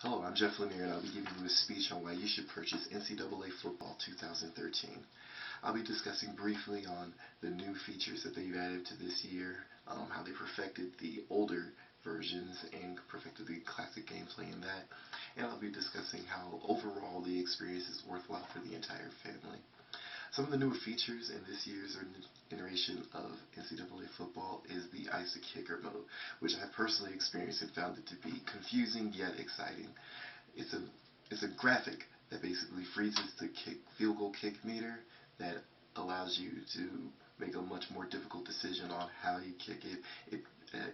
Hello, I'm Jeff Lanier, and I'll be giving you a speech on why you should purchase NCAA Football 2013. I'll be discussing briefly on the new features that they've added to this year, how they perfected the older versions and perfected the classic gameplay in that, and I'll be discussing how overall the experience is worthwhile for the entire family. Some of the newer features in this year's iteration of NCAA football is the Ice the Kicker mode, which I personally experienced and found it to be confusing yet exciting. It's a it's a graphic that basically freezes the field goal kick meter that allows you to make a much more difficult decision on how you kick it. It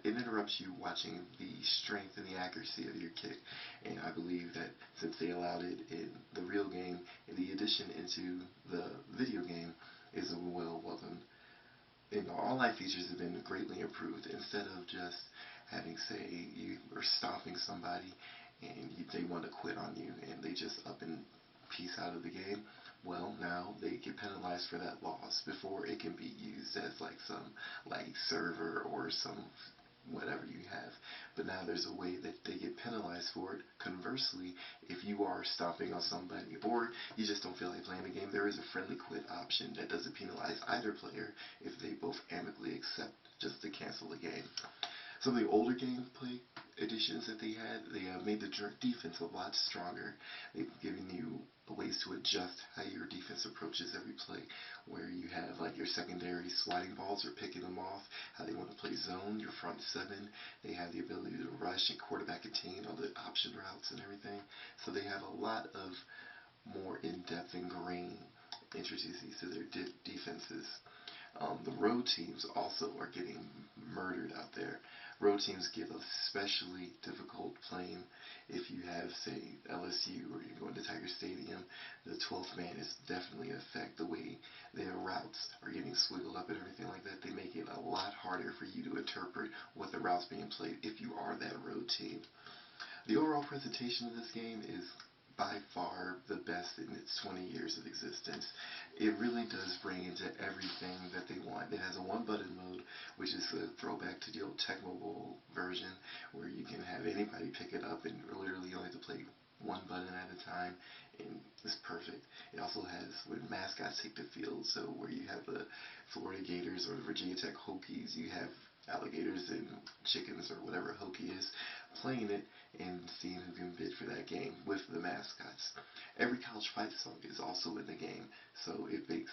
interrupts you watching the strength and the accuracy of your kick, and I believe that since they allowed it in the real game, the addition into the video game is a welcome. And all life features have been greatly improved. Instead of just having, say, you are stopping somebody and they want to quit on you and they just up and peace out of the game, well, now they get penalized for that loss before it can be used as like some server or some whatever you have. But now there's a way that they get penalized for it. Conversely, if you are stopping on somebody or you just don't feel like playing the game, there is a friendly quit option that doesn't penalize either player if they both amicably accept just to cancel the game. Some of the older gameplay additions that they had, they made the defense a lot stronger. They've given you ways to adjust how your defense approaches every play, where you have like your secondary swatting balls or picking them off, how they want to play zone, your front seven. They have the ability to rush and quarterback a team on the option routes and everything. So they have a lot of more in-depth ingrained intricacies to their defenses. The road teams also are getting murdered out there. Road teams give especially difficult playing if you have, say, LSU or you're going to Tiger Stadium. The 12th man is definitely affect the way their routes are getting swiggled up and everything like that. They make it a lot harder for you to interpret what the route's being played if you are that road team. The overall presentation of this game is by far the best in its 20 years of existence. It really does bring into everything that they want. It has a one-button mode, which is a throwback to the old Tecmo Bowl version, where you can have anybody pick it up and literally you only have to play one button at a time, and it's perfect. It also has where mascots take the field, so where you have the Florida Gators or the Virginia Tech Hokies, you have alligators and chickens or whatever Hokie is playing it and seeing who can bid for that game with the mascots. Every college fight song is also in the game, so it makes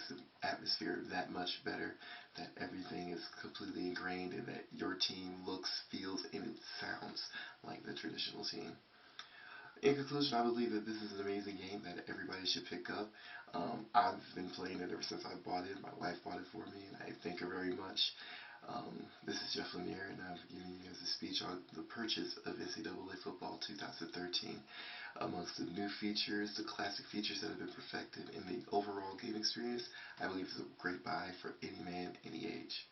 the atmosphere that much better, that everything is completely ingrained and that your team looks, feels, and it sounds like the traditional team. In conclusion, I believe that this is an amazing game that everybody should pick up. I've been playing it ever since I bought it. My wife bought it for me, and I thank her very much. This is Jeff Lanier, and I've given you guys a speech on the purchase of NCAA Football 2013. Amongst the new features, the classic features that have been perfected in the overall game experience, I believe it's a great buy for any man, any age.